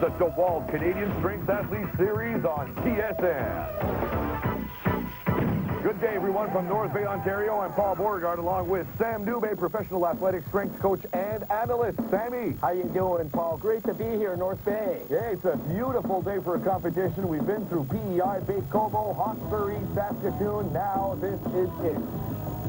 the DeWalt Canadian Strength Athlete Series on TSN. Good day, everyone, from North Bay, Ontario. I'm Paul Beauregard, along with Sam Dubé, professional athletic strength coach and analyst. Sammy. How you doing, Paul? Great to be here in North Bay. Yeah, it's a beautiful day for a competition. We've been through PEI, Baie-Comeau, Hawkesbury, Saskatoon. Now this is it.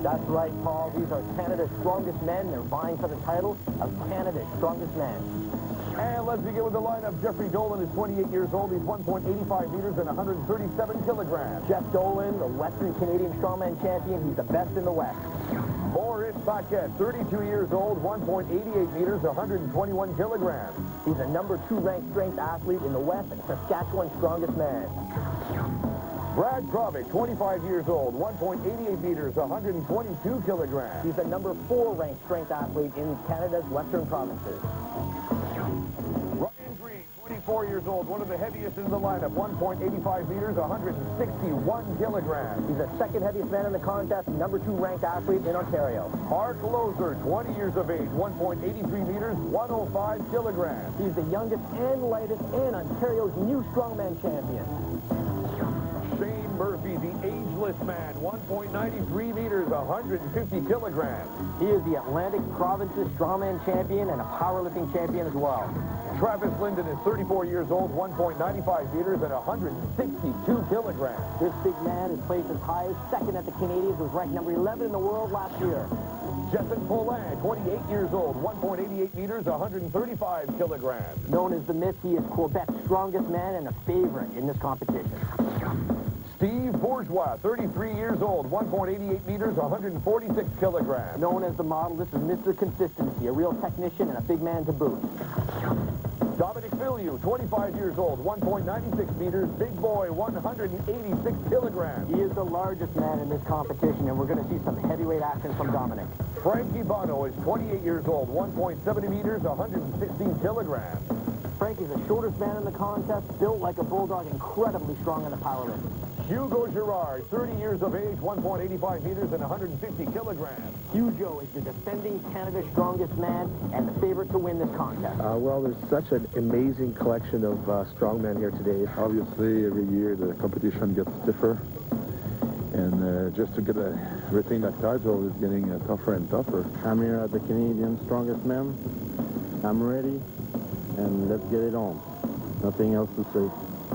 That's right, Paul. These are Canada's strongest men. They're vying for the title of Canada's strongest man. And let's begin with the lineup. Jeffrey Dolan is 28 years old. He's 1.85 meters and 137 kilograms. Jeff Dolan, the Western Canadian Strongman champion. He's the best in the West. Maurice Paquette, 32 years old, 1.88 meters, 121 kilograms. He's a number 2 ranked strength athlete in the West and Saskatchewan's strongest man. Brad Krovic, 25 years old, 1.88 meters, 122 kilograms. He's a number 4 ranked strength athlete in Canada's Western provinces. Ryan Green, 24 years old, one of the heaviest in the lineup, 1.85 meters, 161 kilograms. He's the second heaviest man in the contest, number 2 ranked athlete in Ontario. Mark Loser, 20 years of age, 1.83 meters, 105 kilograms. He's the youngest and lightest and Ontario's new strongman champion. Shane Murphy, the ageless man, 1.93 meters, 150 kilograms. He is the Atlantic Province's strongman champion and a powerlifting champion as well. Travis Linden is 34 years old, 1.95 meters, and 162 kilograms. This big man is placed as high as second at the Canadians, was ranked number 11 in the world last year. Jessen Poulin, 28 years old, 1.88 meters, 135 kilograms. Known as the Myth, he is Quebec's strongest man and a favorite in this competition. Steve Bourgeois, 33 years old, 1.88 meters, 146 kilograms. Known as the Model, this is Mr. Consistency, a real technician and a big man to boot. Dominic Filiu, 25 years old, 1.96 meters, big boy, 186 kilograms. He is the largest man in this competition, and we're going to see some heavyweight action from Dominic. Frankie Bono is 28 years old, 1.70 meters, 116 kilograms. Frank is the shortest man in the contest, built like a bulldog, incredibly strong in the powerlifting. Hugo Girard, 30 years of age, 1.85 meters, and 150 kilograms. Hugo is the defending Canada's strongest man and the favorite to win this contest. Well, there's such an amazing collection of strongmen here today. Obviously, every year the competition gets stiffer, and just to get retain that title is getting tougher and tougher. I'm here at the Canadian Strongest Man. I'm ready, and let's get it on. Nothing else to say.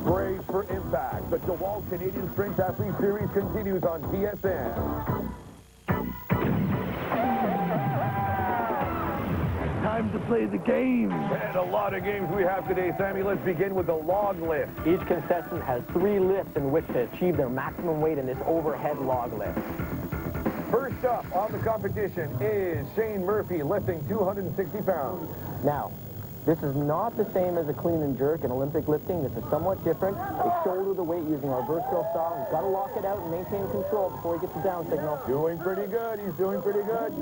Brace for impact. The DeWalt Canadian Strength Athlete Series continues on TSN. Time to play the game. And a lot of games we have today, Sammy. Let's begin with the log lift. Each contestant has 3 lifts in which to achieve their maximum weight in this overhead log lift. First up on the competition is Shane Murphy, lifting 260 pounds. Now, this is not the same as a clean and jerk in Olympic lifting. This is somewhat different. They shoulder the weight using our versatile style. He's got to lock it out and maintain control before he gets the down signal. Doing pretty good. He's doing pretty good.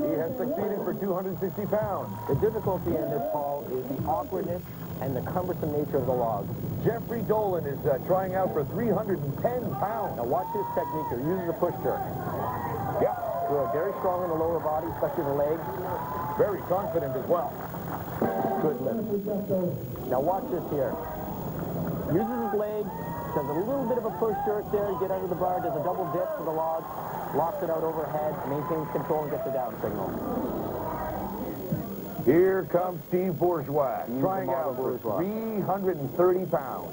He has succeeded for 260 pounds. The difficulty in this, Paul, is the awkwardness and the cumbersome nature of the log. Jeffrey Dolan is trying out for 310 pounds. Now watch his technique here. Uses a push jerk. Yeah. Good. Very strong in the lower body, especially the legs. Very confident as well. Good lift. Now watch this here. Uses his legs, does a little bit of a push jerk there, get under the bar, does a double dip to the log, locks it out overhead, maintains control, and gets the down signal. Here comes Steve Bourgeois, trying out for Bourgeois. 330 pounds.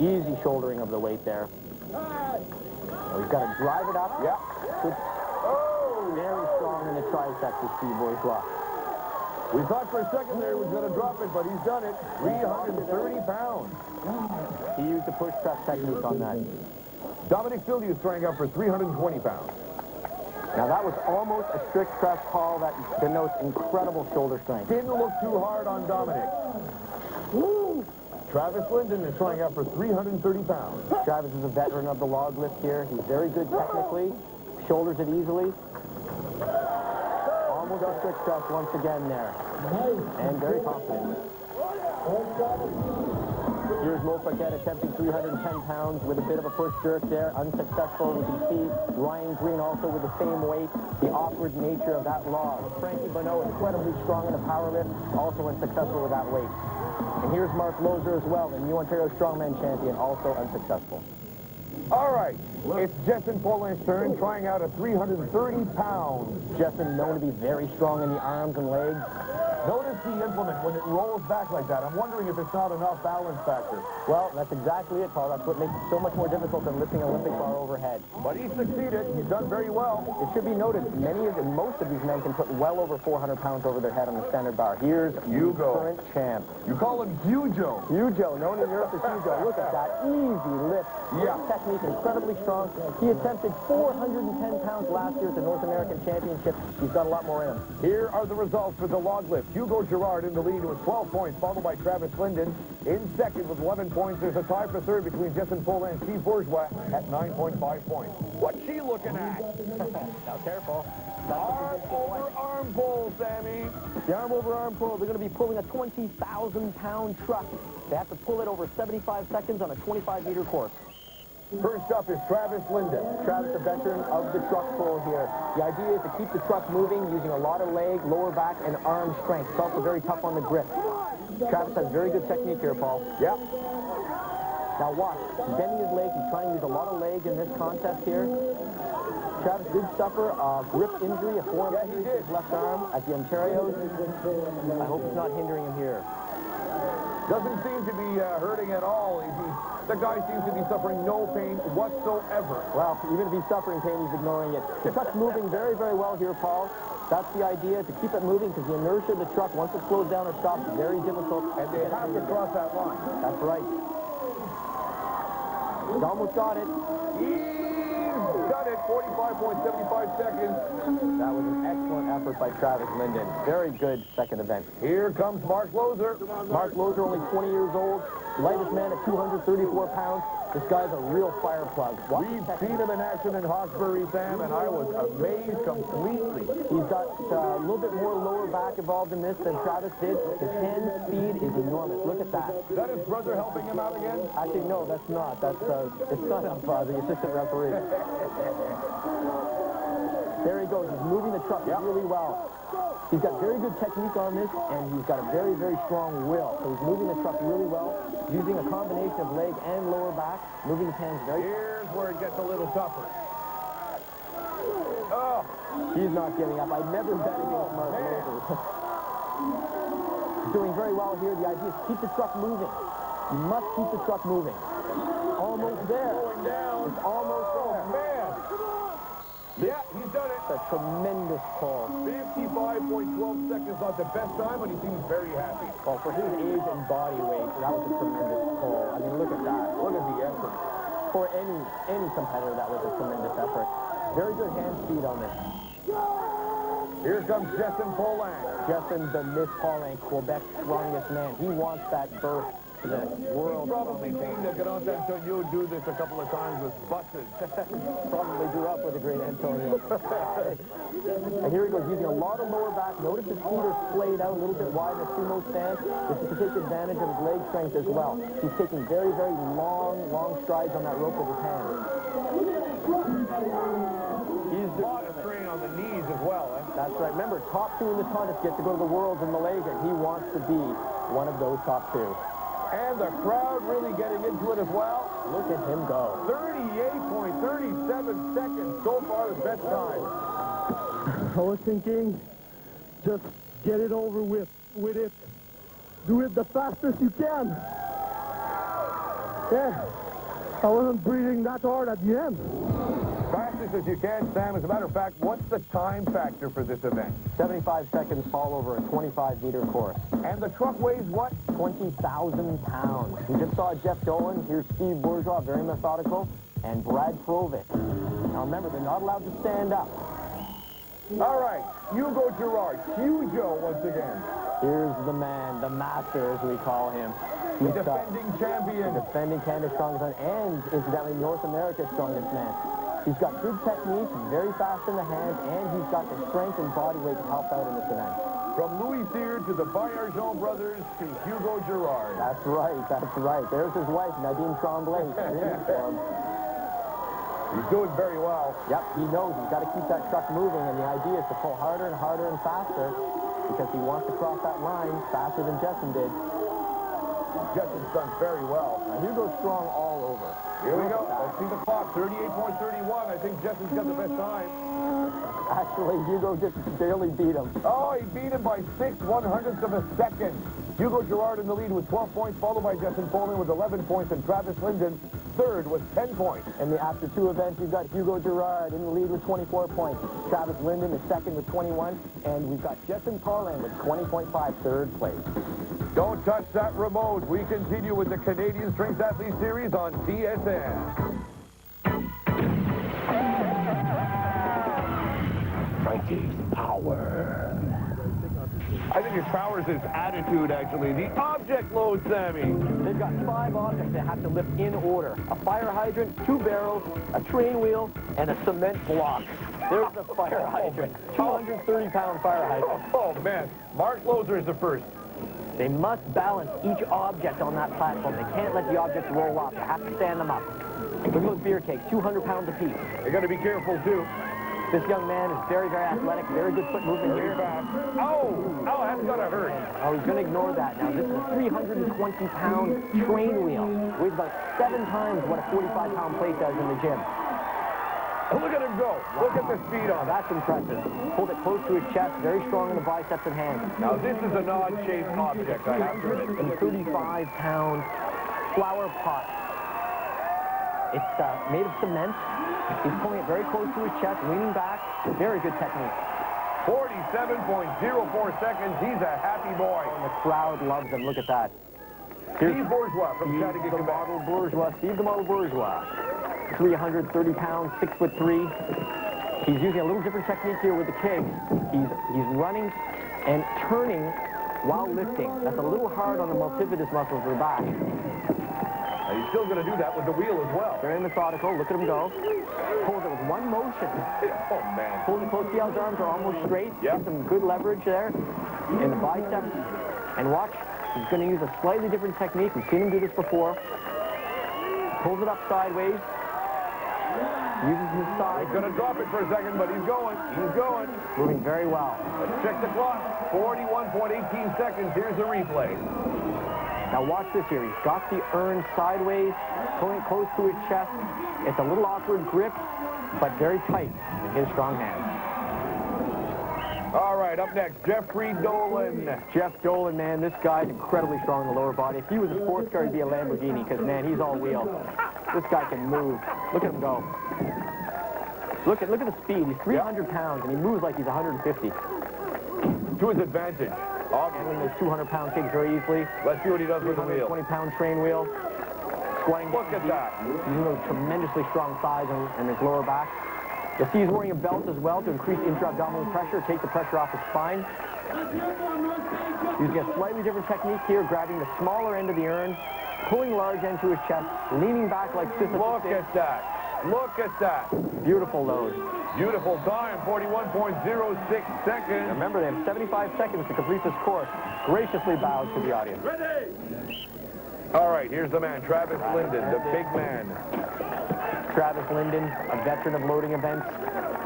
Easy shouldering of the weight there. Now he's got to drive it up. Yeah. Good. Oh, very strong in the triceps with Steve Bourgeois. We thought for a second there he was going to drop it, but he's done it. 330 pounds. He used the push press technique on that. Dominic Filiu is trying out for 320 pounds. Now that was almost a strict press, Paul, that denotes incredible shoulder strength. Didn't look too hard on Dominic. Woo! Travis Linden is trying out for 330 pounds. Travis is a veteran of the log lift here. He's very good technically, shoulders it easily. Almost a strict press once again there. And very confident. Here's Mo Paquette attempting 310 pounds with a bit of a push jerk there. Unsuccessful. We can see Ryan Green also with the same weight. The awkward nature of that log. Frankie Bonneau, incredibly strong in the power lift, also unsuccessful with that weight. And here's Mark Loser as well, the new Ontario Strongman champion, also unsuccessful. All right, it's Jetson Poland's turn, trying out a 330 pounds. Jetson known to be very strong in the arms and legs. Notice the implement when it rolls back like that. I'm wondering if it's not enough balance factor. Well, that's exactly it, Paul. That's what makes it so much more difficult than lifting an Olympic bar overhead. But he succeeded. He's done very well. It should be noted, most of these men can put well over 400 pounds over their head on the standard bar. Here's Hugo, current champ. You call him Hugo. Hugo, known in Europe as Hugo. Look at that. Easy lift. Yeah. Technique, incredibly strong. He attempted 410 pounds last year at the North American Championship. He's got a lot more in him. Here are the results for the log lift. Hugo Girard in the lead with 12 points, followed by Travis Linden. In second with 11 points. There's a tie for third between Jetson Poland and Steve Bourgeois at 9.5 points. What's she looking at? Now, careful. Arm over arm pull, Sammy. The arm over arm pull, they're going to be pulling a 20,000-pound truck. They have to pull it over 75 seconds on a 25-meter course. First up is Travis Linden. Travis, a veteran of the truck pull here. The idea is to keep the truck moving using a lot of leg, lower back, and arm strength. It's also very tough on the grip. Travis has very good technique here, Paul. Yep. Now watch. He's bending his leg. He's trying to use a lot of leg in this contest here. Travis did suffer a grip injury, a forearm injury to his left arm at the Ontario. I hope it's not hindering him here. Doesn't seem to be hurting at all. The guy seems to be suffering no pain whatsoever. Well, even if he's suffering pain, he's ignoring it. The truck's moving very, very well here, Paul. That's the idea, to keep it moving, because the inertia of the truck, once it slows down or stops, is very difficult. And they have to cross that line. That's right. He's almost got it. He's done it. 45.75 seconds. That was an excellent effort by Travis Linden. Very good second event. Here comes Mark Loser. Mark Loser, only 20 years old. Lightest man at 234 pounds. This guy's a real fire plug. We've seen him in action in Hawkesbury, Sam, and I was amazed completely. He's got a little bit more lower back involved in this than Travis did. His hand speed is enormous. Look at that. Is that his brother helping him out again? Actually, no, that's not. That's the son of the assistant referee. There he goes. He's moving the truck really well. He's got very good technique on this, and he's got a very, very strong will. So he's moving the truck really well, using a combination of leg and lower back, moving his hands very... Here's where it gets a little tougher. Oh, He's not giving up. I'd never bet against Mark Loser. He's doing very well here. The idea is keep the truck moving. You must keep the truck moving. Almost there. going down. It's almost there. Man. Yeah, he's done it. It's a tremendous pull. 55.12 seconds, not the best time, but he seems very happy. Well, for his age and body weight, that was a tremendous pull. I mean, look at that. Look at the effort. For any competitor, that was a tremendous effort. Very good hand speed on this. Here comes Jetson Poland. Jetson, the Miss Pauling, Quebec's strongest man. He wants that berth to the world. He's probably seen the Grand Antonio do this a couple of times with buses. Probably grew up with the great Antonio. And here he goes, using a lot of lower back. Notice his feet are splayed out a little bit wide in the sumo stance. This is to take advantage of his leg strength as well. He's taking very, very long strides on that rope with his hands. He's a lot of strain on the knees as well. That's right. Remember, top two in the contest get to go to the Worlds in Malaysia. He wants to be one of those top two. And the crowd really getting into it as well. Look at him go. 38.37 seconds so far, his best time. I was thinking, just get it over with it. Do it the fastest you can. Yeah, I wasn't breathing that hard at the end. Fastest as you can, Sam. As a matter of fact, what's the time factor for this event? 75 seconds fall over a 25-meter course. And the truck weighs what? 20,000 pounds. We just saw Jeff Dolan. Here's Steve Bourgeois, very methodical, and Brad Provic. Now remember, they're not allowed to stand up. All right, Hugo Girard, Hugo once again. Here's the man, the master, as we call him. The He's defending champion. defending Canada's strongest man, and incidentally, North America's strongest man. He's got good technique, very fast in the hands, and he's got the strength and body weight to help out in this event. From Louis Cyr to the Baillargeon brothers to Hugo Girard. That's right, that's right. There's his wife, Nadine Tremblay. He's doing very well. Yep, he knows he's got to keep that truck moving, and the idea is to pull harder and harder and faster because he wants to cross that line faster than Jessen did. Jessen's done very well. Now, Hugo's strong all over. Here we go. Let's see the clock. 38.31. I think Jessen's got the best time. Actually, Hugo just barely beat him. Oh, he beat him by 6/100ths of a second. Hugo Girard in the lead with 12 points, followed by Jessen Poland with 11 points, and Travis Linden third with 10 points. And after two events, you've got Hugo Girard in the lead with 24 points. Travis Linden is second with 21, and we've got Jessen Poland with 20.5, third place. Don't touch that remote. We continue with the Canadian Strength Athlete Series on TSN. Frankie's power. I think his power is his attitude, actually. The object load, Sammy. They've got 5 objects they have to lift in order. A fire hydrant, 2 barrels, a train wheel, and a cement block. There's the fire hydrant. 230-pound fire hydrant. Oh, man. Mark Loser is the first. They must balance each object on that platform. They can't let the objects roll off. They have to stand them up. Look at those beer kegs, 200 pounds apiece. They got to be careful, too. This young man is very, very athletic, very good foot movement Very here. fast. Oh, that's got to hurt. Oh, he's going to ignore that now. This is a 320-pound train wheel. Weighs about 7 times what a 45-pound plate does in the gym. Oh, look at him go. Look at the speed on that. That's impressive. Hold it close to his chest, very strong in the biceps and hands. Now, this is an odd-shaped object, I have to admit. And 35-pound flower pot. It's made of cement. He's pulling it very close to his chest, leaning back. Very good technique. 47.04 seconds. He's a happy boy. And the crowd loves him. Look at that. Steve Bourgeois from Chattagay, Steve the Quebec. model bourgeois. Steve the model bourgeois. 330 pounds, 6'3". He's using a little different technique here with the kegs. He's running and turning while lifting. That's a little hard on the multifidus muscles of the back. And he's still going to do that with the wheel as well. Very methodical. Look at him go. Pulls it with one motion. Oh, man. Pulls it close. See how his arms are almost straight. Yep. Some good leverage there in the biceps. And watch, he's going to use a slightly different technique. We've seen him do this before. Pulls it up sideways. Uses his side. He's going to drop it for a second, but he's going. He's going. Moving very well. Let's check the clock. 41.18 seconds. Here's the replay. Now watch this here. He's got the urn sideways, pulling it close to his chest. It's a little awkward grip, but very tight in his strong hands. All right, up next, Jeffrey Dolan. Jeff Dolan, man, this guy's incredibly strong in the lower body. If he was a sports car, he'd be a Lamborghini, because, man, he's all wheel. This guy can move. Look at him go. Look at the speed. He's 300 pounds, and he moves like he's 150. To his advantage. Handling those 200-pound kicks very easily. Let's see what he does with the wheel. 20-pound train wheel. Squatting. Look at that. Using those tremendously strong thighs and his lower back. You'll see he's wearing a belt as well to increase intra-abdominal pressure, take the pressure off his spine. Using a slightly different technique here, grabbing the smaller end of the urn, pulling large end to his chest, leaning back like Sisyphus. Look at that. Look at that. Beautiful load. Beautiful time, 41.06 seconds. Remember, they have 75 seconds to complete this course. Graciously bowed to the audience. Ready? All right, here's the man, Travis Linden, the big man. Travis Linden, a veteran of loading events,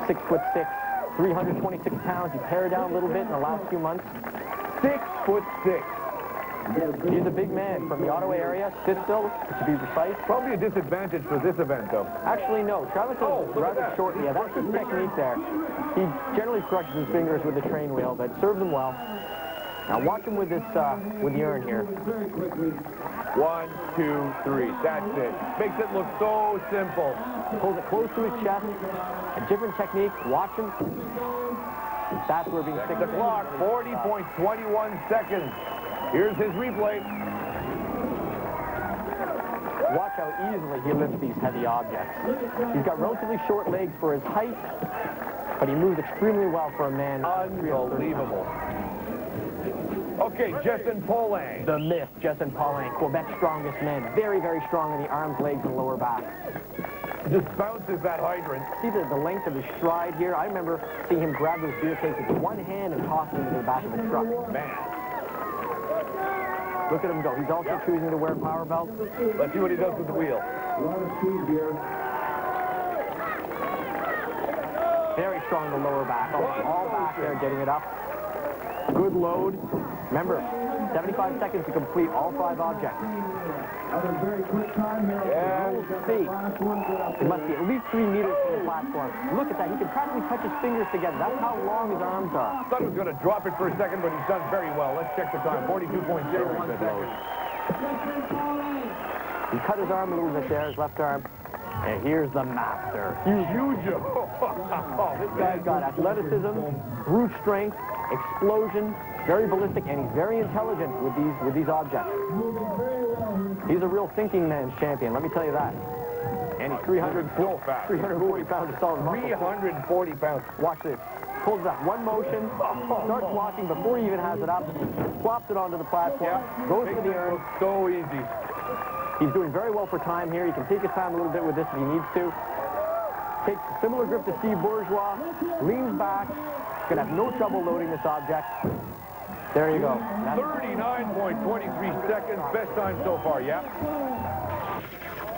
6'6", 326 pounds. He pared down a little bit in the last few months. 6'6". He's a big man from the Ottawa area, Stittsville, to be precise. Probably a disadvantage for this event, though. Actually, no. Travis is rather that. short. Yeah, that's his technique there. He generally crushes his fingers with the train wheel, but serves him well. Now watch him with this, with the urn here. 1, 2, 3. That's it. Makes it look so simple. Pulls it close to his chest. A different technique. Watch him. That's where being The clock, 40.21 seconds. Here's his replay. Watch how easily he lifts these heavy objects. He's got relatively short legs for his height, but he moves extremely well for a man. Unbelievable. Okay, Jessen Poland. The myth, Jessen Poland, Quebec's strongest man. Very, very strong in the arms, legs, and lower back. Just bounces that hydrant. See the length of his stride here? I remember seeing him grab those beer cakes with one hand and toss them into the back of the truck. Man. Look at him go. He's also choosing to wear power belts. Let's see what he does with the wheel. Very strong in the lower back. All back there, getting it up. Good load. Remember, 75 seconds to complete all 5 objects. Yeah. We'll see. It must be at least 3 meters from the platform. Look at that. He can practically touch his fingers together. That's how long his arms are. Thought he was going to drop it for a second, but he's done very well. Let's check the time. 42.01 seconds. He cut his arm a little bit there, his left arm. And here's the master. Huge. This guy's got athleticism, brute strength, explosion, very ballistic, and he's very intelligent with these objects. He's a real thinking man's champion, let me tell you that. And he's 340 pounds of solid muscle. 340 pounds. Watch this. Pulls up one motion, starts walking before he even has it up, plops it onto the platform, goes for the urn. So easy. He's doing very well for time here. He can take his time a little bit with this if he needs to. Takes a similar grip to Steve Bourgeois, leans back, gonna have no trouble loading this object. There you go. 39.23 seconds, best time so far, yeah?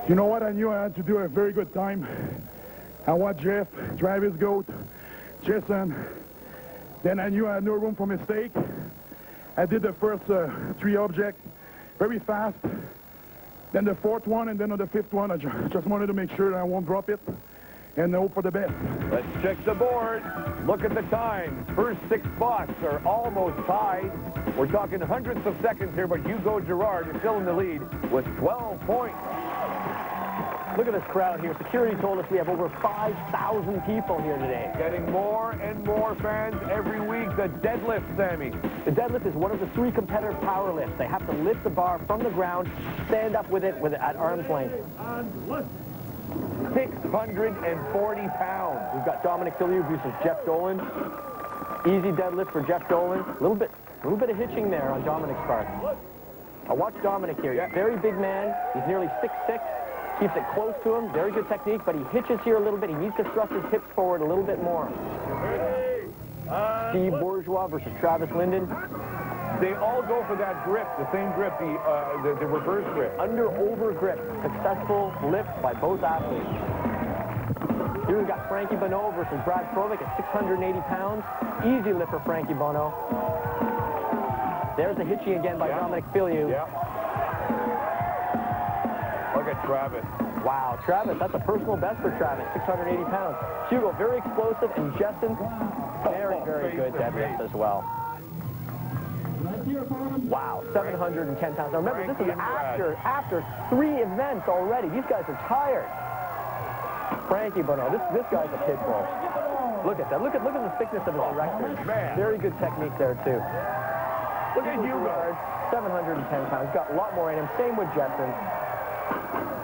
You know what? I knew I had to do a very good time. I watched Jeff, Travis Goat, Jason. Then I knew I had no room for mistake. I did the first 3 objects very fast. Then the 4th one, and then on the 5th one, I just wanted to make sure that I won't drop it and hope for the best. Let's check the board. Look at the time. First 6 spots are almost tied. We're talking hundredths of seconds here, but Hugo Girard is still in the lead with 12 points. Look at this crowd here. Security told us we have over 5,000 people here today. Getting more and more fans every week. The deadlift, Sammy. The deadlift is one of the 3 competitive power lifts. They have to lift the bar from the ground, stand up with it at arm's length. 640 pounds. We've got Dominic Filiou versus Jeff Dolan. Easy deadlift for Jeff Dolan. A little bit of hitching there on Dominic's part. I watch Dominic here. He's a very big man. He's nearly 6'6". Keeps it close to him. Very good technique, but he hitches here a little bit. He needs to thrust his hips forward a little bit more. Steve Bourgeois versus Travis Linden. They all go for that grip, the same grip, the reverse grip. Under-over grip. Successful lift by both athletes. Here we've got Frankie Bonneau versus Brad Provic at 680 pounds. Easy lift for Frankie Bonneau. There's a hitching again by Dominic Filiou. Yeah. Look at Travis. Wow, Travis, that's a personal best for Travis, 680 pounds. Hugo, very explosive, and Justin, very, very good deadlift as well. Wow, 710 pounds. Now remember, this is after 3 events already. These guys are tired. Frankie Bonneau, this guy's a pit bull. Look at that. Look at the thickness of his erector. Man. Very good technique there, too. Look at Hugo. 710 pounds. Got a lot more in him. Same with Jetson.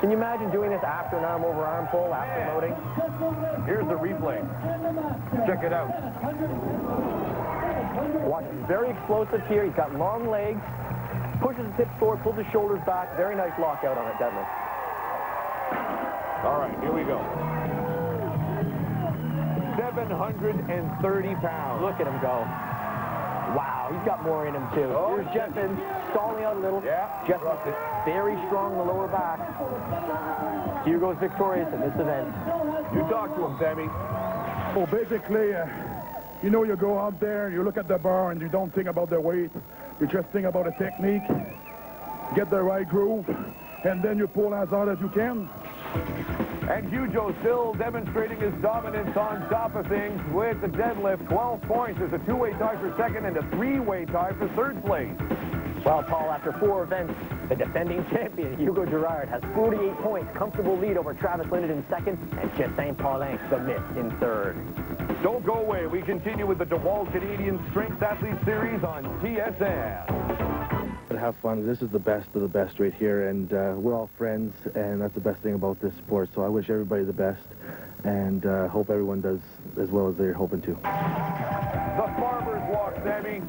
Can you imagine doing this after an arm-over-arm pull, after loading? Here's the replay. Check it out. Watch, he's very explosive here. He's got long legs, pushes his hips forward, pulls his shoulders back. Very nice lockout on it, deadlift. All right, here we go. 730 pounds. Look at him go. Wow, he's got more in him, too. Oh, here's Jetson, stalling out a little. Yeah. Jetson, very strong in the lower back. Hugo's victorious in this event. You talk to him, Sammy. Well, basically, you know, you go out there, you look at the bar, and you don't think about the weight. You just think about the technique, get the right groove, and then you pull as hard as you can. And Hugo still demonstrating his dominance on top of things with the deadlift. 12 points. There's a 2-way tie for second and a 3-way tie for third place. Well, Paul, after 4 events, the defending champion, Hugo Girard, has 48 points. Comfortable lead over Travis Linden in second and Justin Paulin Smith in third. Don't go away. We continue with the DeWalt Canadian Strength Athlete Series on TSN. Have fun. This is the best of the best right here, and we're all friends, and that's the best thing about this sport. So I wish everybody the best, and hope everyone does as well as they're hoping to. The farmer's walk, Sammy.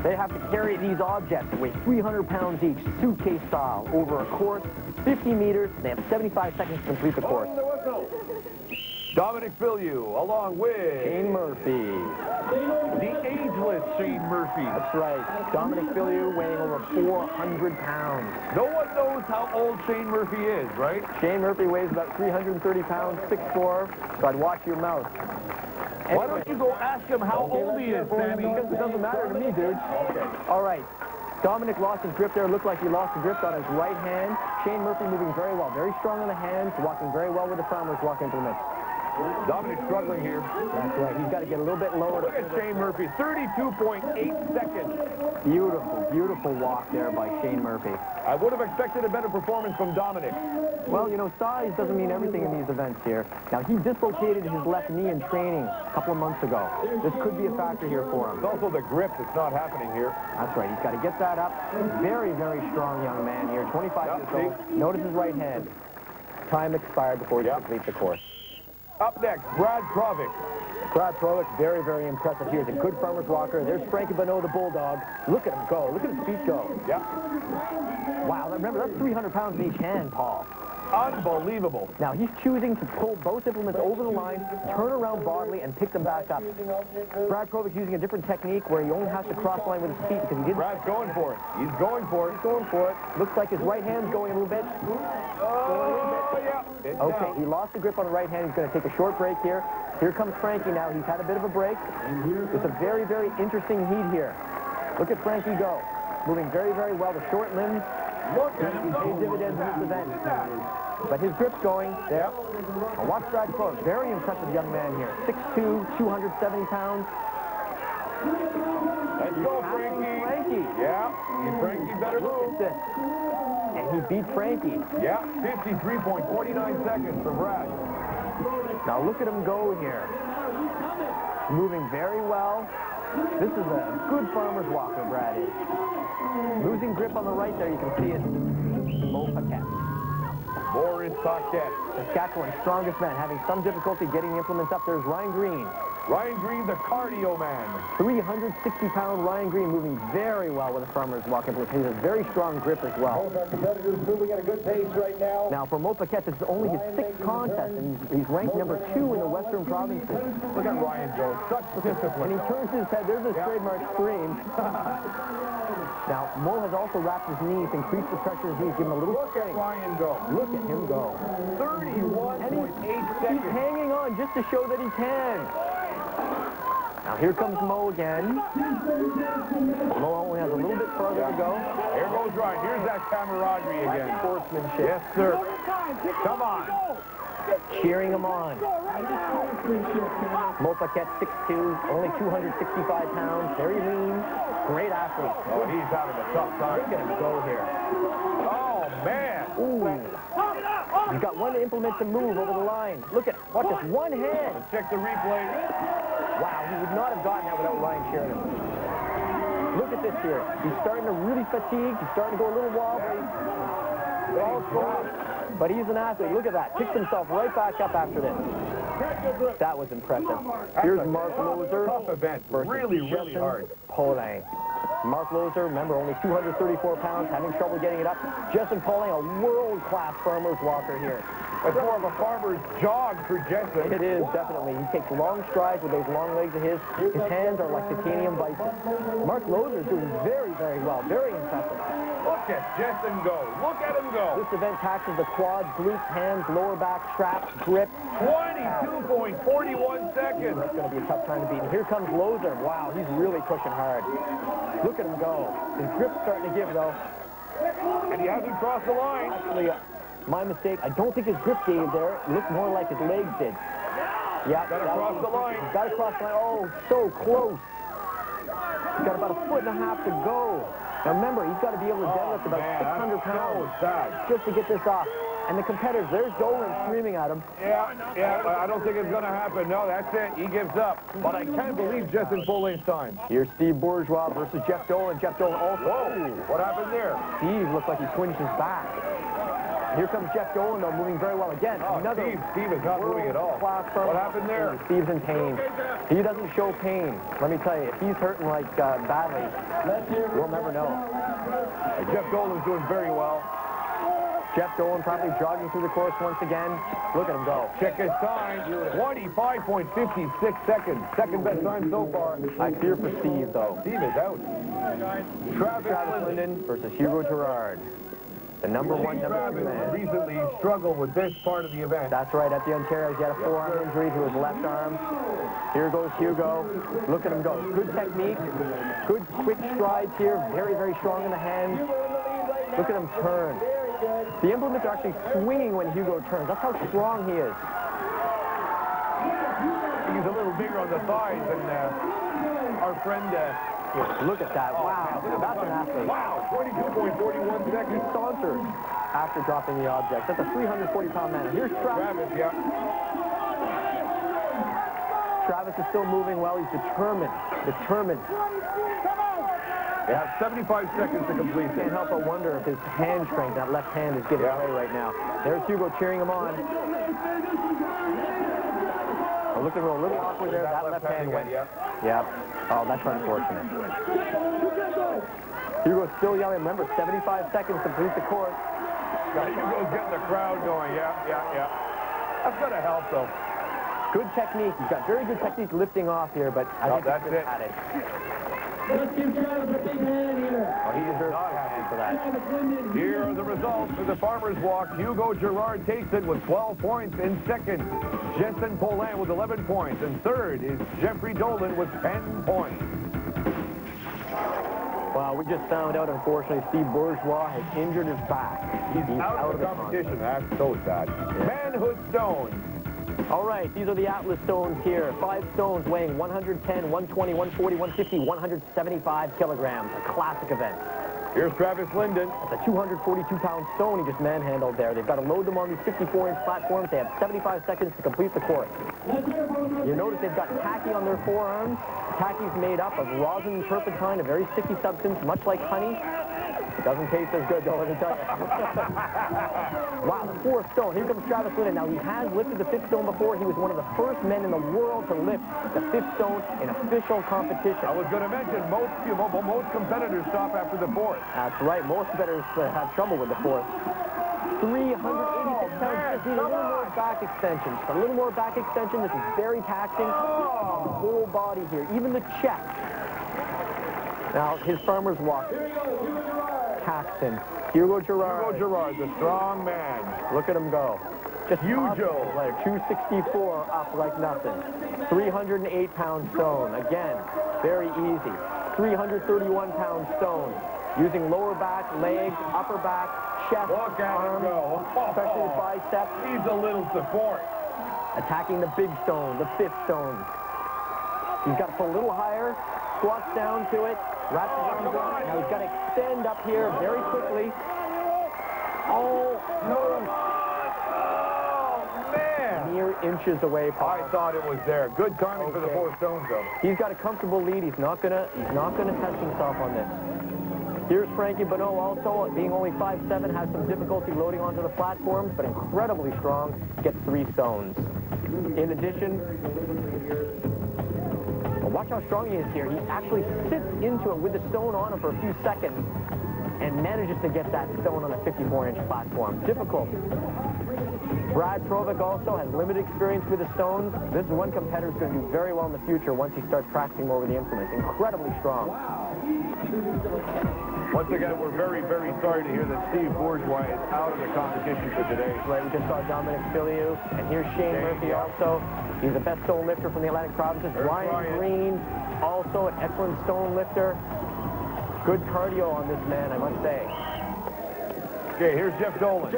They have to carry these objects that weigh 300 pounds each, suitcase style, over a course 50 meters. They have 75 seconds to complete the course. Dominic Filiu, along with Shane Murphy. the ageless Shane Murphy. That's right. Dominic Filiu weighing over 400 pounds. No one knows how old Shane Murphy is, right? Shane Murphy weighs about 330 pounds, 6'4", so I'd watch your mouth. Why don't you go ask him how old he is, Sammy? Because it doesn't matter to me, dude. All right. Dominic lost his grip there. Looked like he lost the grip on his right hand. Shane Murphy moving very well. Very strong on the hands, walking very well with the farmers walk implements. Dominic struggling here. That's right. He's got to get a little bit lower. Look at Shane Murphy, 32.8 seconds. Beautiful, beautiful walk there by Shane Murphy. I would have expected a better performance from Dominic. Well, you know, size doesn't mean everything in these events here. Now, he dislocated his left knee in training a couple of months ago. This could be a factor here for him. It's also the grip that's not happening here. That's right. He's got to get that up. Very, very strong young man here, 25 years old. Notice his right hand. Time expired before he completes the course. Up next, Brad Krovic. Brad Krovic, very, very impressive here. He's a good farmer's walker. There's Frankie Bonneau, the Bulldog. Look at him go. Look at his feet go. Yep. Wow, remember, that's 300 pounds in each hand, Paul. Unbelievable. Now, he's choosing to pull both implements over the line, turn around bodily, and pick them back up. Brad Krovic's using a different technique where he only has to cross line with his feet because he didn't... Brad's going for it. He's going for it. He's going for it. Looks like his right hand's going a little bit. Yeah. Okay, he lost the grip on the right hand. He's going to take a short break here. Here comes Frankie now. He's had a bit of a break. It's a very, very interesting heat here. Look at Frankie go. Moving very, very well. The short limbs. He's paid dividends in this event. But his grip's going. There. Now watch Brad Krovic. Very impressive young man here. 6'2", 270 pounds. Let's go, Frankie. Yeah. Frankie better move. Look at this. And he beat Frankie. Yeah. 53.49 seconds for Brad. Now look at him go here. Moving very well. This is a good farmer's walker, Brad is. Losing grip on the right there, you can see it. Mo Paquette. Boris Paquette. Saskatchewan's strongest man, having some difficulty getting the implements up. There's Ryan Green. Ryan Green, the cardio man. 360-pound Ryan Green moving very well with a farmer's walk implement. He has a very strong grip as well. Both our competitors moving at a good pace right now. Now, for Mo Paquette, this is only his 6th contest, and he's ranked number 2 in the Western provinces. Look at Ryan go. Such discipline. And he turns his head. There's his trademark scream. Now, Mo has also wrapped his knees, increased the pressure in his knees, give him a little Look at Ryan go. Look at him go. 31.8 He's seconds. hanging on just to show that he can. Now, here comes Mo again. Mo only has a little bit further to go. Here goes Ryan. Here's that camaraderie again. Sportsmanship. Yes, sir. Come on. Cheering him on. Mo Paquette, 6'2", only 265 pounds, very lean, great athlete. Oh, he's having a tough time. Look at him go here. Oh, man. Ooh. He's got one implement to move over the line. Look at it. Watch this. One hand. Check the replay. Wow, he would not have gotten that without Ryan Sheridan. Look at this here. He's starting to really fatigue. He's starting to go a little wobbly. But he's an athlete. Look at that. Picks himself right back up after this. That was impressive. Here's Mark Loser. Tough event. Versus Really Justin hard. Pauling. Mark Loser, remember, only 234 pounds, having trouble getting it up. Justin Pauling, a world-class farmer's walker here. It's more of a farmer's jog for Jensen. It is, definitely. He takes long strides with those long legs of his. His hands are like titanium vices. Mark Loser is doing very, very well. Very impressive. Look at Jensen go. Look at him go. This event taxes the quads, glutes, hands, lower back, traps, grip. 22.41 seconds. That's going to be a tough time to beat. And here comes Loser. Wow, he's really pushing hard. Look at him go. His grip's starting to give, though. And he hasn't crossed the line. Actually, my mistake. I don't think his grip gave there. It looked more like his legs did. Yeah. Got to cross the line. He's got to cross the line. Oh, so close. He's got about 1.5 feet to go. Now remember, he's got to be able to deadlift about 600 pounds just to get this off. And the competitors, there's Dolan screaming at him. Yeah, I don't think it's going to happen. No, that's it. He gives up. But I can't believe Justin Pauling's time. Here's Steve Bourgeois versus Jeff Dolan. Jeff Dolan also. Whoa, what happened there? Steve looked like he twinged his back. Here comes Jeff Dolan, though, moving very well. Again, another Steve is not moving at all. What happened there? Steve's in pain. He doesn't show pain. Let me tell you, if he's hurting like badly, we'll never know. Jeff Dolan's doing very well. Jeff Dolan probably jogging through the course once again. Look at him go. Check his time. 25.56 seconds. Second best time so far. I fear for Steve, though. Steve is out. Travis Linden versus Hugo Girard. The number one, number two man. Recently struggled with this part of the event. That's right, at the Ontario, he had a forearm injury to his left arm. Here goes Hugo. Look at him go. Good technique, good quick strides here, very, very strong in the hands. Look at him turn. The implements are actually swinging when Hugo turns. That's how strong he is. He's a little bigger on the thighs than our friend. Look at that. Wow. That's an athlete. Wow, 22.41 He seconds. saunters after dropping the object. That's a 340-pound man. Here's Travis. Travis, yeah. Travis is still moving well. He's determined. Determined. They have 75 seconds to complete Can't this. help but wonder if his hand strength, that left hand, is giving away right now. There's Hugo cheering him on. Oh, look at him, a little awkward there. That left hand went. Yeah. Yep. Oh, that's unfortunate. Hugo's still yelling. Remember, 75 seconds to complete the course. Hugo's getting the crowd going. Yeah. That's going to help, though. Good technique. He's got very good technique lifting off here, but I think that's he's it. at it. Let's give Travis a big hand here. Oh, he deserves a hand for that. Here are the results for the Farmers Walk. Hugo Girard takes it with 12 points in second. Jensen Poulin with 11 points. And third is Jeffrey Dolan with 10 points. Well, we just found out, unfortunately, Steve Bourgeois has injured his back. He's out of the competition. That's so sad. Manhood Stones. All right, these are the Atlas stones here. 5 stones weighing 110, 120, 140, 150, 175 kilograms. A classic event. Here's Travis Linden. That's a 242-pound stone he just manhandled there. They've got to load them on these 54-inch platforms. They have 75 seconds to complete the course. You notice they've got tacky on their forearms. Tacky's made up of rosin and turpentine, a very sticky substance, much like honey. It doesn't taste as good, though, let me tell you. Wow, the 4th stone. Here comes Travis Linden. Now, he has lifted the 5th stone before. He was one of the first men in the world to lift the 5th stone in official competition. I was going to mention most competitors stop after the 4th. That's right. Most competitors have trouble with the 4th. 386 pounds. Just need a little more back extension. A little more back extension. This is very taxing on the whole body here, even the chest. Now, his Farmers Walk. Paxton. Hugo Girard. Hugo Girard, the strong man. Look at him go. Just Hugo. 264 up like nothing. 308-pound stone. Again, very easy. 331-pound stone. Using lower back, legs, upper back, chest, Look at him arms, go. especially the biceps. Needs a little support. Attacking the big stone, the 5th stone. He's got to pull a little higher, squats down to it, wraps his arms around. Now he's got to extend up here very quickly. Oh, no. Oh, man. Mere inches away, Paul. I thought it was there. Good timing for the 4 stones, though. He's got a comfortable lead. He's not gonna test himself on this. Here's Frankie Bonneau also, being only 5'7", has some difficulty loading onto the platforms, but incredibly strong, gets 3 stones. In addition, well, watch how strong he is here. He actually sits into it with the stone on him for a few seconds and manages to get that stone on a 54-inch platform. Difficult. Brad Trovic also has limited experience with the stones. This is one competitor who's going to do very well in the future once he starts practicing more with the implements. Incredibly strong. Once again, we're very, very sorry to hear that Steve Bourgeois is out of the competition for today. Right, we just saw Dominic Filiu, and here's Shane Murphy also. He's the best stone lifter from the Atlantic provinces. Ryan Green, also an excellent stone lifter. Good cardio on this man, I must say. Okay, here's Jeff Dolan.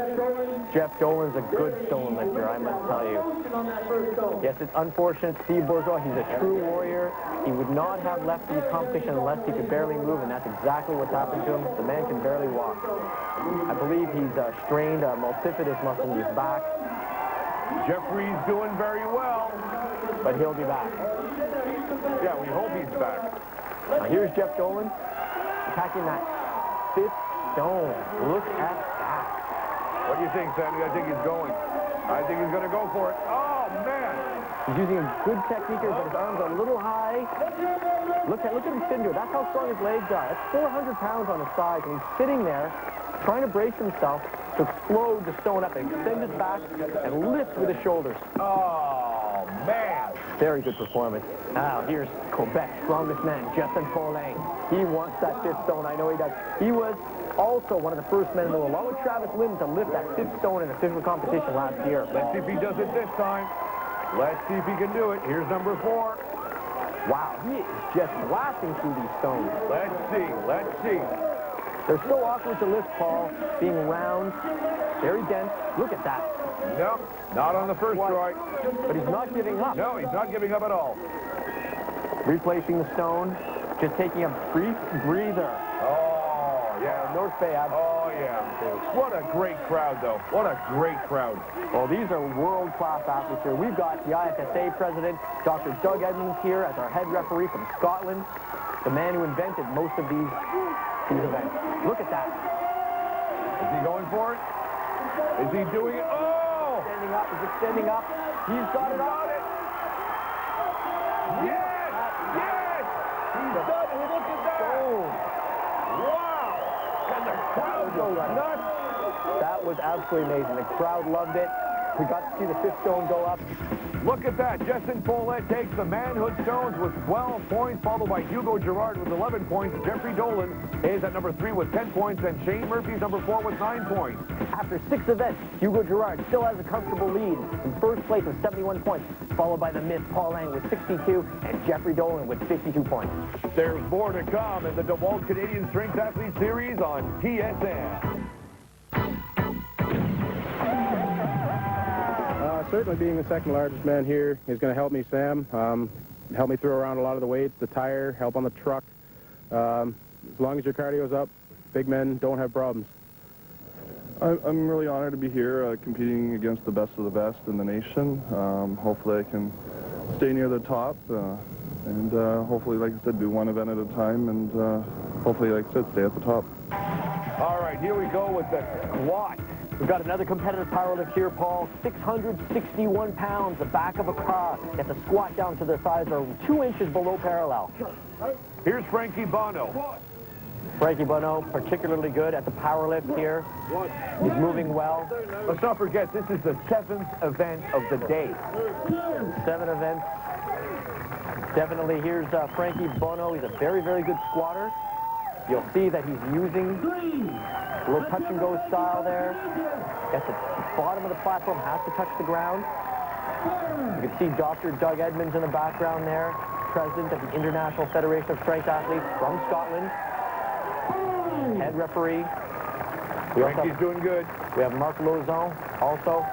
Jeff Dolan's a good stone lifter, I must tell you. Yes, it's unfortunate. Steve Bourgeois, he's a true warrior. He would not have left the competition unless he could barely move, and that's exactly what's happened to him. The man can barely walk. I believe he's strained a multifidus muscle in his back. Jeffrey's doing very well. But he'll be back. Yeah, we hope he's back. Now here's Jeff Dolan attacking that 5th stone. Look at that. What do you think, Sandy? I think he's going. I think he's going to go for it. Oh, man. He's using a good technique here, but his arms are a little high. Look at him sitting there. That's how strong his legs are. That's 400 pounds on his thighs, and he's sitting there trying to brace himself, to explode the stone up, extend his back, and lift with his shoulders. Oh, man. Very good performance. Now, here's Quebec's strongest man, Justin Paulin. He wants that fifth stone. I know he does. He was also one of the first men in the world, along with Travis Lynn, to lift that fifth stone in official competition last year. Let's see if he does it this time. Let's see if he can do it. Here's number 4. Wow, he is just blasting through these stones. Let's see. Let's see. They're so awkward to lift, Paul, being round, very dense. Look at that. No, not on the first try. But he's not giving up. No, he's not giving up at all. Replacing the stone, just taking a brief breather. Oh, yeah. North Bay. Oh, yeah. What a great crowd, though. What a great crowd. Well, these are world-class athletes here. We've got the IFSA president, Dr. Doug Edmonds, here as our head referee from Scotland, the man who invented most of these events. Look at that. Is he going for it? Is he doing it? Oh! Extending up, he's extending up. He's got it up. Yes! Yes! He's done it. Look at that. Wow! And the crowd goes nuts. That was absolutely amazing. The crowd loved it. We got to see the fifth stone go up. Look at that. Justin Paulin takes the manhood stones with 12 points, followed by Hugo Girard with 11 points. Jeffrey Dolan is at number 3 with 10 points, and Shane Murphy's number 4 with 9 points. After 6 events, Hugo Girard still has a comfortable lead in first place with 71 points, followed by the Myth Paulin with 62 and Jeffrey Dolan with 52 points. There's more to come in the DeWalt Canadian Strength Athlete Series on TSN. Certainly being the second largest man here is going to help me, Sam. Help me throw around a lot of the weights, the tire, help on the truck. As long as your cardio's up, big men don't have problems. I'm really honored to be here competing against the best of the best in the nation. Hopefully I can stay near the top and hopefully, like I said, do one event at a time and hopefully, like I said, stay at the top. All right, here we go with the squat. We've got another competitive powerlift here, Paul. 661 pounds, the back of a car. You have to squat down to the thighs are 2 inches below parallel. Here's Frankie Bono. Frankie Bono, particularly good at the powerlift here. He's moving well. Let's not forget, this is the 7th event of the day. 7 events. Definitely, here's Frankie Bono. He's a very, very good squatter. You'll see that he's using a little touch-and-go style there. At the bottom of the platform, has to touch the ground. You can see Dr. Doug Edmonds in the background there, president of the International Federation of Strength Athletes from Scotland. Head referee. Frankie's doing good. We have Marc Lauzon, also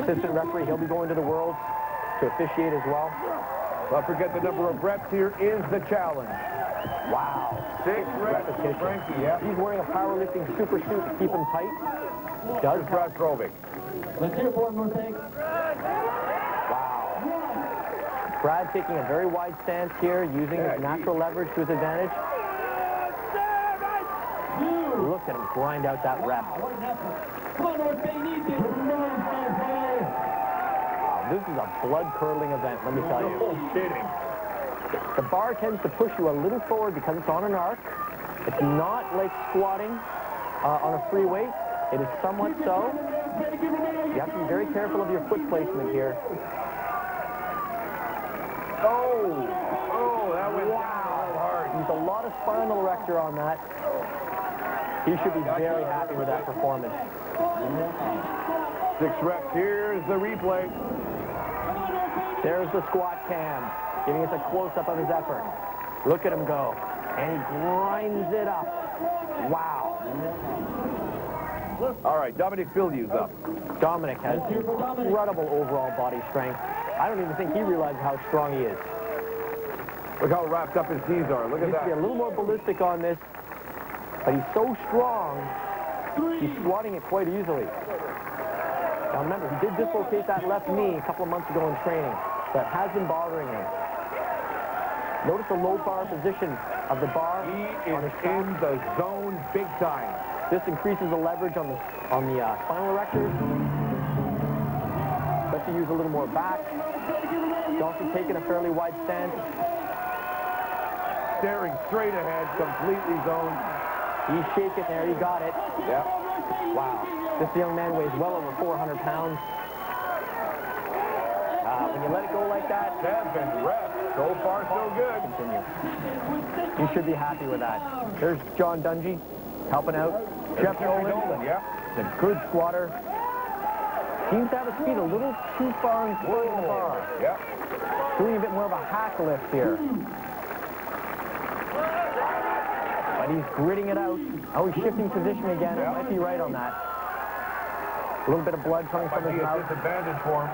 assistant referee. He'll be going to the Worlds to officiate as well. Don't forget the number of reps here is the challenge. Wow. 6 reps for Frankie, yeah. He's wearing a powerlifting super suit to keep him tight. Does Brad Krovic. Let's hear for one more thing. Wow. Brad taking a very wide stance here, using his natural leverage to his advantage. Look at him grind out that rep. Come on, North Bay, need this. This is a blood-curdling event, let me tell you. No kidding. The bar tends to push you a little forward because it's on an arc. It's not like squatting on a free weight. It is somewhat so. You have to be very careful of your foot placement here. Oh, that went down hard. There's a lot of spinal erector on that. He should be very happy with that performance. 6 reps. Here's the replay. There's the squat cam, giving us a close-up of his effort. Look at him go. And he grinds it up. Wow. All right, Dominic Filiu's up. Dominic has incredible overall body strength. I don't even think he realizes how strong he is. Look how wrapped up his knees are. Look He at needs to be a that. little more ballistic on this, but he's so strong, he's squatting it quite easily. Now remember, he did dislocate that left knee a couple of months ago in training. That has been bothering him. Notice the low bar position of the bar. He is in the zone big time. This increases the leverage on the spinal erectors. Lets you use a little more back. He's also taking a fairly wide stance. Staring straight ahead, completely zoned. He's shaking there. He got it. Yep. Wow. This young man weighs well over 400 pounds. When you let it go like that, 7 reps. So far, so good. continue. You should be happy with that. There's John Dungy helping out. Jeff Nolan, Yep. the good squatter. Seems to have his feet a little too far in front of the bar. Yep. Doing a bit more of a hack lift here. But he's gritting it out. Oh, he's shifting position again. I might be right on that. A little bit of blood coming from Might his be a mouth. disadvantage for him.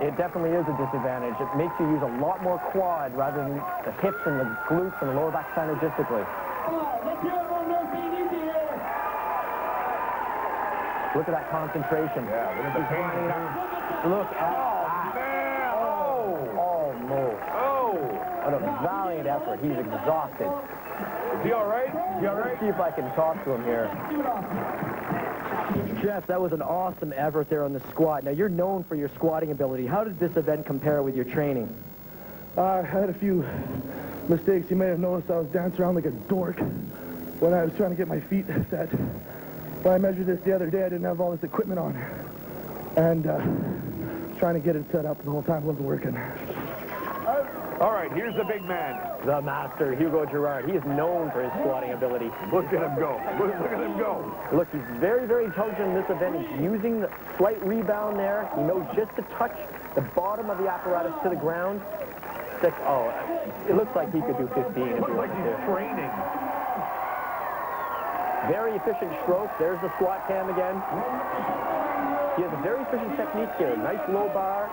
It definitely is a disadvantage. It makes you use a lot more quad rather than the hips and the glutes and the lower back synergistically. Look at that concentration. Yeah, look at the pain. Look at that. Man! Almost. Oh! What a valiant effort. He's exhausted. Is he all right? Is he all Let's right? see if I can talk to him here. Jeff, that was an awesome effort there on the squat. Now, you're known for your squatting ability. How did this event compare with your training? I had a few mistakes. You may have noticed I was dancing around like a dork when I was trying to get my feet set. When I measured this the other day, I didn't have all this equipment on. And trying to get it set up the whole time wasn't working. All right, here's the big man. The master, Hugo Girard. He is known for his squatting ability. Look at him go. Look at him go. Look, he's very, very intelligent in this event. He's using the slight rebound there. He knows just to touch the bottom of the apparatus to the ground. Oh, it looks like he could do 15 if he Looks like wanted he's to. training. Very efficient stroke. There's the squat cam again. He has a very efficient technique here. Nice low bar.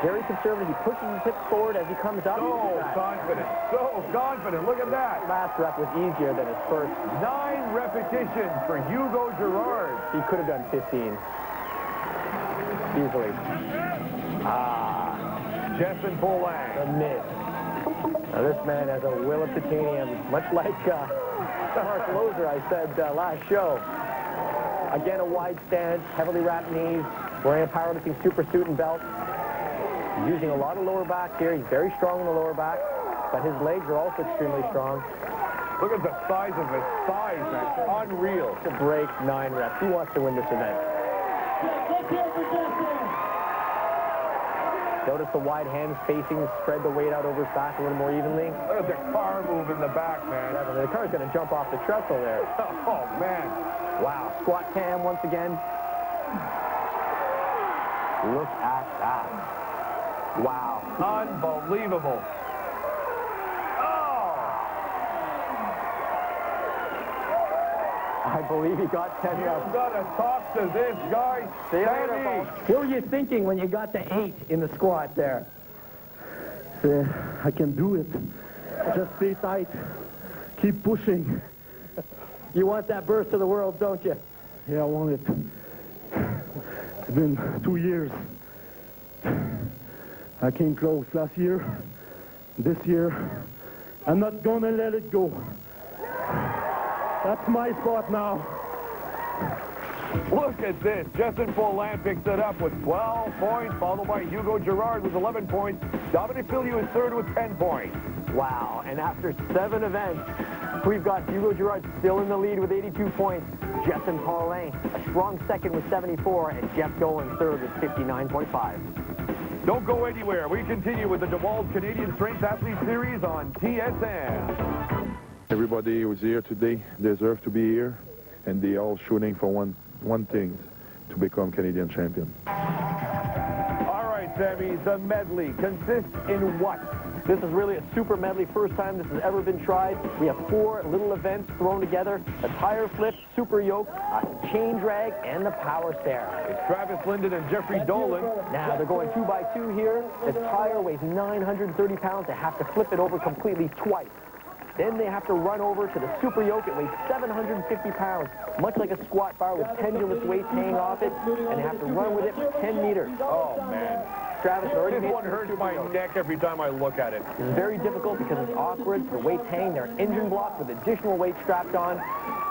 Very conservative. He pushes his hips forward as he comes up. So confident. So confident. Look at that. Last rep was easier than his first. 9 repetitions for Hugo Girard. He could have done 15. Easily. Jessen Poulin. The miss. Now this man has a will of titanium, much like Mark Loser, I said last show. Again, a wide stance, heavily wrapped knees, wearing a powerlifting super suit and belt. He's using a lot of lower back here. He's very strong in the lower back, but his legs are also extremely strong. Look at the size of his thighs, man. Unreal. To break 9 reps. He wants to win this event. Notice the wide hand spacing, spread the weight out over his back a little more evenly. Look at the car move in the back, man. The car's going to jump off the trestle there. Oh, man. Wow. Squat cam once again. Look at that. Wow. Unbelievable. I believe he got 10 reps. You've got to talk to this guy. See you later, Sammy. folks. What were you thinking when you got to 8 in the squat there? I can do it. Just stay tight. Keep pushing. You want that burst to the world, don't you? Yeah, I want it. It's been 2 years. I came close last year. This year, I'm not gonna let it go. That's my spot now. Look at this. Jessen Poulin picks it up with 12 points, followed by Hugo Girard with 11 points. Dominic Filiu is third with 10 points. Wow. And after 7 events, we've got Hugo Girard still in the lead with 82 points. Jessen Poulin, a strong second with 74, and Jeff Dolan third with 59.5. Don't go anywhere. We continue with the DeWalt Canadian Strength Athlete Series on TSN. Everybody who's here today deserves to be here, and they all shooting for one thing, to become Canadian champion. All right, Sammy, the medley consists in what? This is really a super medley, first time this has ever been tried. We have 4 little events thrown together: a tire flip, super yoke, a chain drag, and the power stair. It's Travis Linden and Jeffrey Dolan. Now they're going 2 by 2 here. The tire weighs 930 pounds. They have to flip it over completely twice. Then they have to run over to the super yoke. It weighs 750 pounds, much like a squat bar with pendulous weights hanging off it, and they have to run with it for 10 meters. Oh, man. Travis already This made one it to the hurts super my yoke. neck every time I look at it. It's very difficult because it's awkward. The weights hang. They're engine blocked with additional weight strapped on.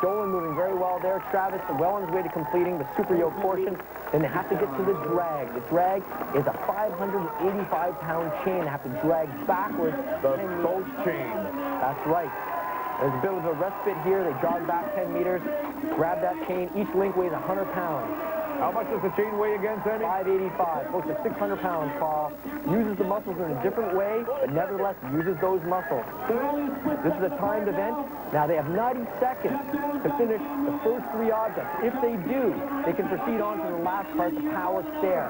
Dolan moving very well there. Travis well on his way to completing the super yoke portion. Then they have to get to the drag. The drag is a 585-pound chain they have to drag backwards. The 10 meters. Soch chain. That's right. There's a bit of a respite here. They jog back 10 meters, grab that chain. Each link weighs 100 pounds. How much does the chain weigh again, Sammy? 585, close to 600 pounds, Paul. Uses the muscles in a different way, but nevertheless uses those muscles. This is a timed event. Now they have 90 seconds to finish the first 3 objects. If they do, they can proceed on to the last part, the power stair.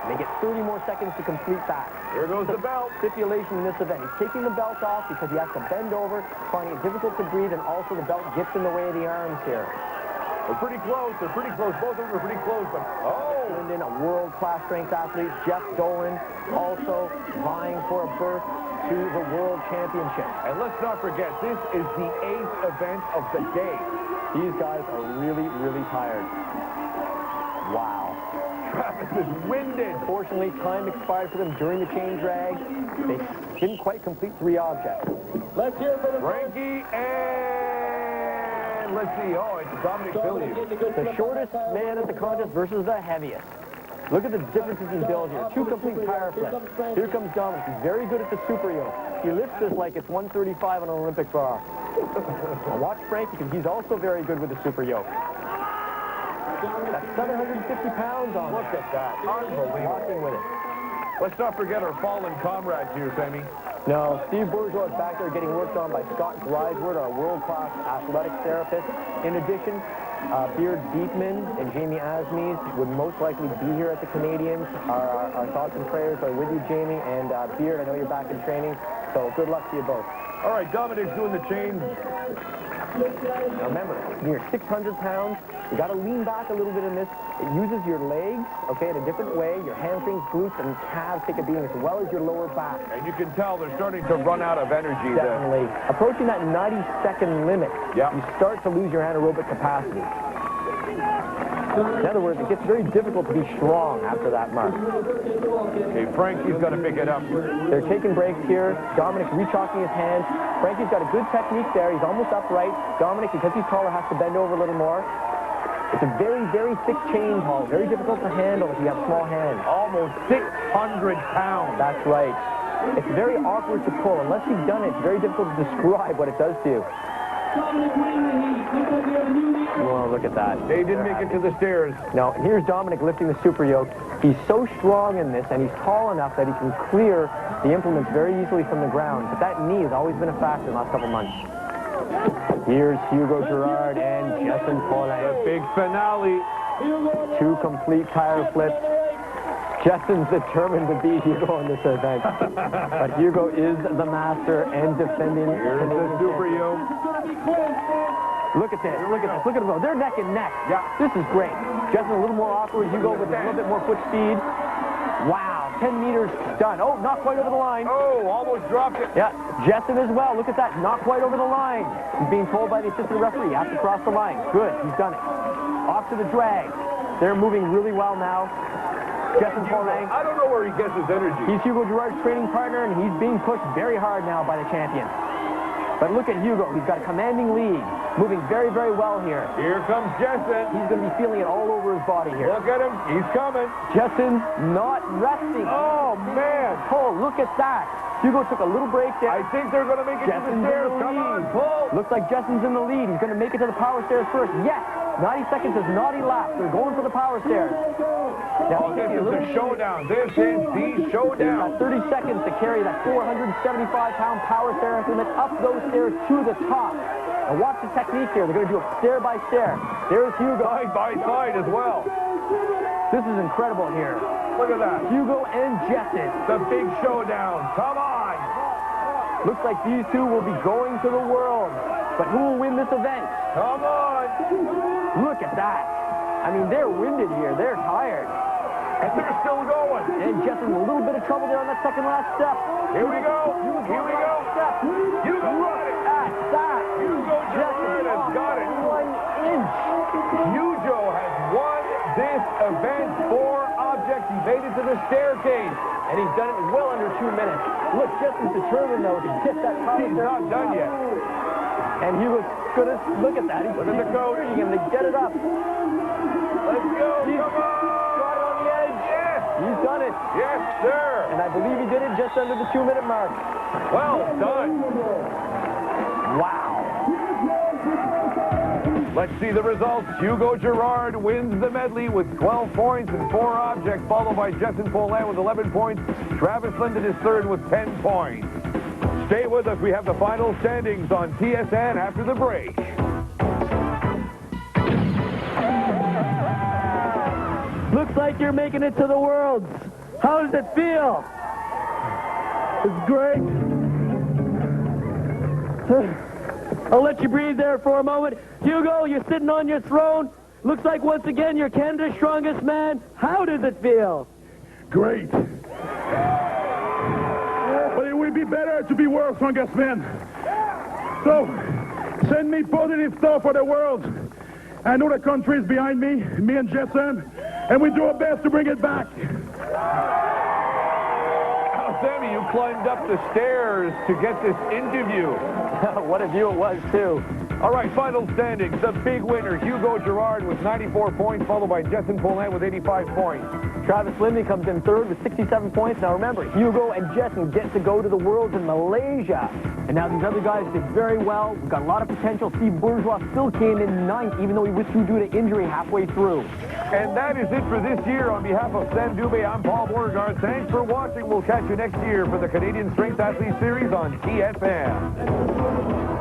They get 30 more seconds to complete that. Here goes the belt. Stipulation in this event. He's taking the belt off because he has to bend over, finding it difficult to breathe, and also the belt gets in the way of the arms here. They're pretty close. They're pretty close. Both of them are pretty close, but Linden, a world-class strength athlete. Jeff Dolan also vying for a berth to the World Championship. And let's not forget, this is the 8th event of the day. These guys are really, really tired. Wow. Travis is winded. Unfortunately, time expired for them during the chain drag. They didn't quite complete 3 objects. Let's hear for the Frankie and let's see. Oh, it's Dominic Billiard. The shortest man at the contest versus the heaviest. Look at the differences in build here. 2 complete tire flips. Here comes Dominic. He's very good at the super yoke. He lifts this like it's 135 on an Olympic bar. Now watch Frank because he's also very good with the super yoke. That's 750 pounds on. Look at that. Unbelievable. Walking with it. Let's not forget our fallen comrades here, Sammy. No, Steve Bourgeois is back there getting worked on by Scott Griswold, our world-class athletics therapist. In addition, Beard Beekman and Jamie Asmes would most likely be here at the Canadians. Our thoughts and prayers are with you, Jamie. And Beard, I know you're back in training, so good luck to you both. All right, Dominic's doing the chain. Now remember, you're 600 pounds. You got to lean back a little bit in this. It uses your legs, okay, in a different way. Your hamstrings, glutes, and calves take a beating, as well as your lower back. And you can tell they're starting to run out of energy there. Definitely. Approaching that 90-second limit, you start to lose your anaerobic capacity. In other words, it gets very difficult to be strong after that mark. Okay, Frankie's got to pick it up. They're taking breaks here. Dominic rechalking his hands. Frankie's got a good technique there. He's almost upright. Dominic, because he's taller, has to bend over a little more. It's a very, very thick chain, Paul. Very difficult to handle if you have small hands. Almost 600 pounds. That's right. It's very awkward to pull. Unless you've done it, it's very difficult to describe what it does to you. Well, look at that. They didn't make it to the stairs. No, and here's Dominic lifting the super yoke. He's so strong in this, and he's tall enough that he can clear the implements very easily from the ground. But that knee has always been a factor in the last couple months. Here's Hugo Girard and Jessen Paulin. The big finale. 2 complete tire flips. Jessen's determined to beat Hugo in this event. But Hugo is the master and defending. Here's the super yoke. Look at this. Look at this. Look at them. They're neck and neck. Yeah. This is great. Jessen a little more awkward. Hugo with a little bit more foot speed. Wow. 10 meters done. Oh, not quite over the line. Oh, almost dropped it. Yeah. Jessen as well. Look at that. Not quite over the line. He's being told by the assistant referee. He has to cross the line. Good. He's done it. Off to the drag. They're moving really well now. Jessen Paulin. I don't know where he gets his energy. He's Hugo Girard's training partner, and he's being pushed very hard now by the champion. But look at Hugo. He's got a commanding lead. Moving very, very well here. Here comes Jessen. He's going to be feeling it all over his body here. Look at him. He's coming. Jessen not resting. Oh, man. Paul, look at that. Hugo took a little break there. I think they're going to make it to the stairs. Come on, Paul. Looks like Jessen's in the lead. He's going to make it to the power stairs first. Yes. 90 seconds has not elapsed. They're going for the power stairs. Now, This is the showdown. This is the showdown. 30 seconds to carry that 475-pound power stair implement up those stairs to the top. And watch the technique here. They're going to do it stair by stair. There's Hugo. Side by side as well. This is incredible here. Look at that. Hugo and Jessen. The big showdown. Come on. Looks like these two will be going to the world. But who will win this event? Come on. Look at that. I mean, they're winded here. They're tired. And they're still going. And Jessen in a little bit of trouble there on that second last step. Here we go. Here we go. Hugo got it. At that. Hugo Girard has got it. 1 inch. Hugo has won this event. 4 objects. He made it to the staircase. And he's done it in well under 2 minutes. Look, Jessen's determined, though, to get that power. He's not done yet. And Hugo's going to look at that. He's Look at the coach. urging him to get it up. Let's go. He's Come on. got it on the edge. Yes. He's done it. Yes, sir. And I believe he did it just under the 2-minute mark. Well done. Wow. Let's see the results. Hugo Girard wins the medley with 12 points and 4 objects, followed by Jetson Paulin with 11 points. Travis Linden is third with 10 points. Stay with us. We have the final standings on TSN after the break. Looks like you're making it to the Worlds. How does it feel? It's great. I'll let you breathe there for a moment. Hugo, you're sitting on your throne. Looks like once again you're Canada's strongest man. How does it feel? Great. But it would be better to be world's strongest man. So, send me positive stuff for the world. I know the country is behind me and Jetson, and we do our best to bring it back. Sammy, you climbed up the stairs to get this interview. What a view it was, too. All right, final standings. The big winner, Hugo Girard, with 94 points, followed by Jetson Paulin with 85 points. Travis Linden comes in third with 67 points. Now remember, Hugo and Jetson get to go to the Worlds in Malaysia. And now these other guys did very well. We've got a lot of potential. Steve Bourgeois still came in ninth, even though he withdrew due to injury halfway through. And that is it for this year. On behalf of Sam Dubé, I'm Paul Beauregard. Thanks for watching. We'll catch you next year for the Canadian Strength Athlete Series on TSN.